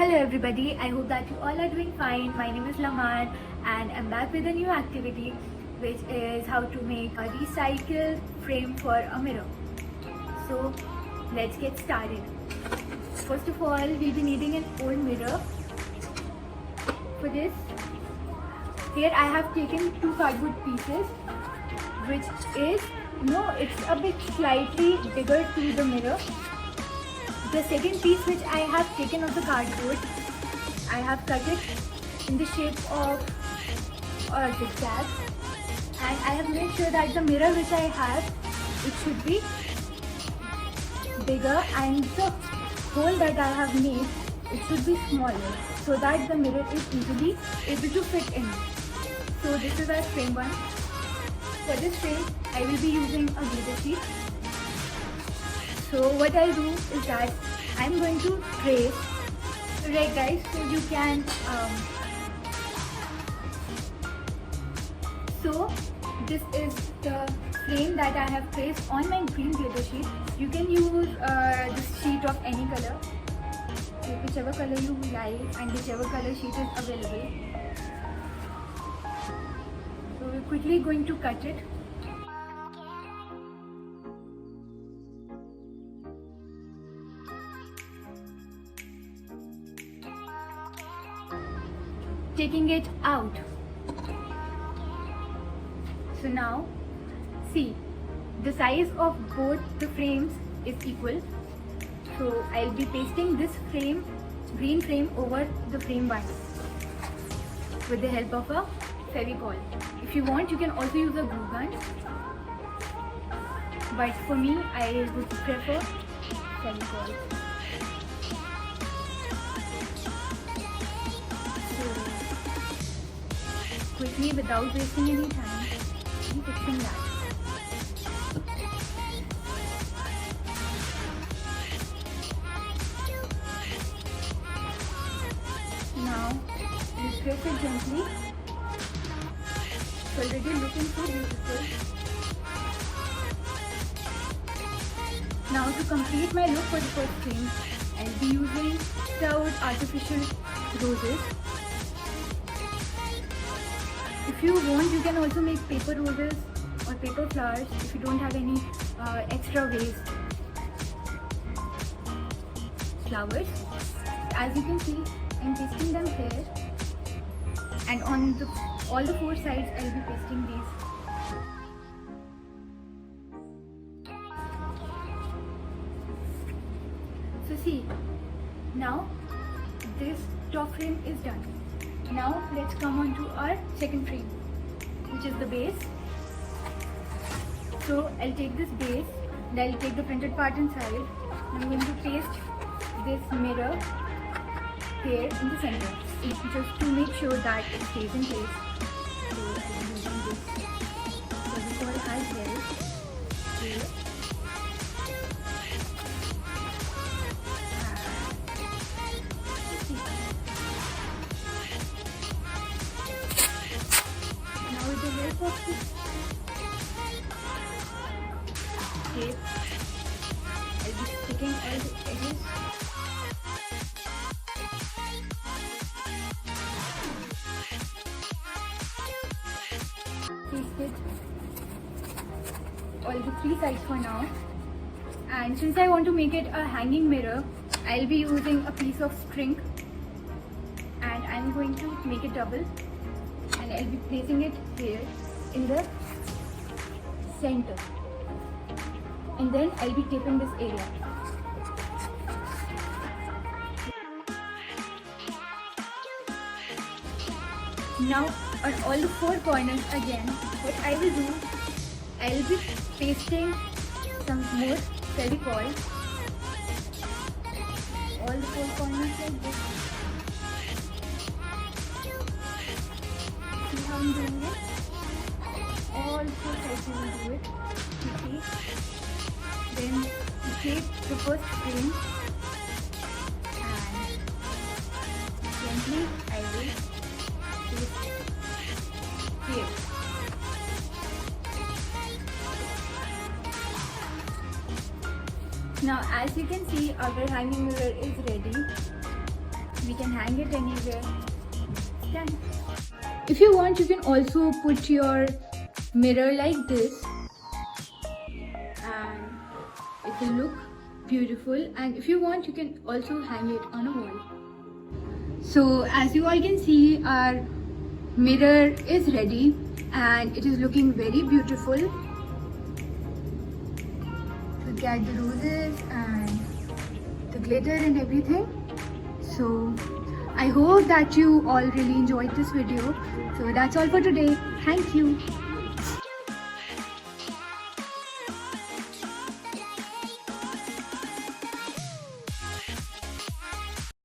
Hello everybody, I hope that you all are doing fine. My name is Laman and I'm back with a new activity which is how to make a recycled frame for a mirror. So let's get started. First of all, we'll be needing an old mirror. For this, here I have taken two cardboard pieces which is, it's a bit slightly bigger to the mirror. The second piece which I have taken of the cardboard, I have cut it in the shape of a zigzag, and I have made sure that the mirror which I have, it should be bigger, and the hole that I have made, it should be smaller so that the mirror is easily able to fit in. So this is our frame one. For this frame, I will be using a glitter sheet. So what I'll do is that I'm going to trace, right guys, so you can, so this is the frame that I have traced on my green glitter sheet. You can use this sheet of any color, whichever color you like and whichever color sheet is available. So we're quickly going to cut it. Taking it out. So now, see, the size of both the frames is equal. So I'll be pasting this frame, green frame, over the frame one with the help of a Fevicol. If you want, you can also use a glue gun. But for me, I would prefer Fevicol. Quickly, without wasting any time, keep fixing that. Now, you press it gently. It's already looking so beautiful. Now, to complete my look for the first frame, I'll be using Stout artificial roses. If you want, you can also make paper roses or paper flowers if you don't have any extra waste flowers. As you can see, I'm pasting them here, and on all the four sides I'll be pasting these. So see, now this top frame is done. Now let's come on to our second frame, which is the base. So I'll take this base and I'll take the printed part inside. I'm going to paste this mirror here in the center, just to make sure that it stays in place. So I'm using this Fevicol as well here. With the help of this tape, I'll be sticking all the edges. Paste it all the three sides for now. And since I want to make it a hanging mirror, I'll be using a piece of string, and I'm going to make it double. And I'll be placing it here in the center, and then I'll be taping this area. Now on all the four corners again, what I will do, I'll be pasting some more Fevicol all the four corners like this. See how I'm doing it? All four sides you will do it. You see? Then you take the first frame and gently I will paste here. Now as you can see, our hanging mirror is ready. we can hang it anywhere. Done. If you want, you can also put your mirror like this and it will look beautiful, and if you want you can also hang it on a wall. So as you all can see, our mirror is ready and it is looking very beautiful. Look at the roses and the glitter and everything. So I hope that you all really enjoyed this video. So that's all for today. Thank you.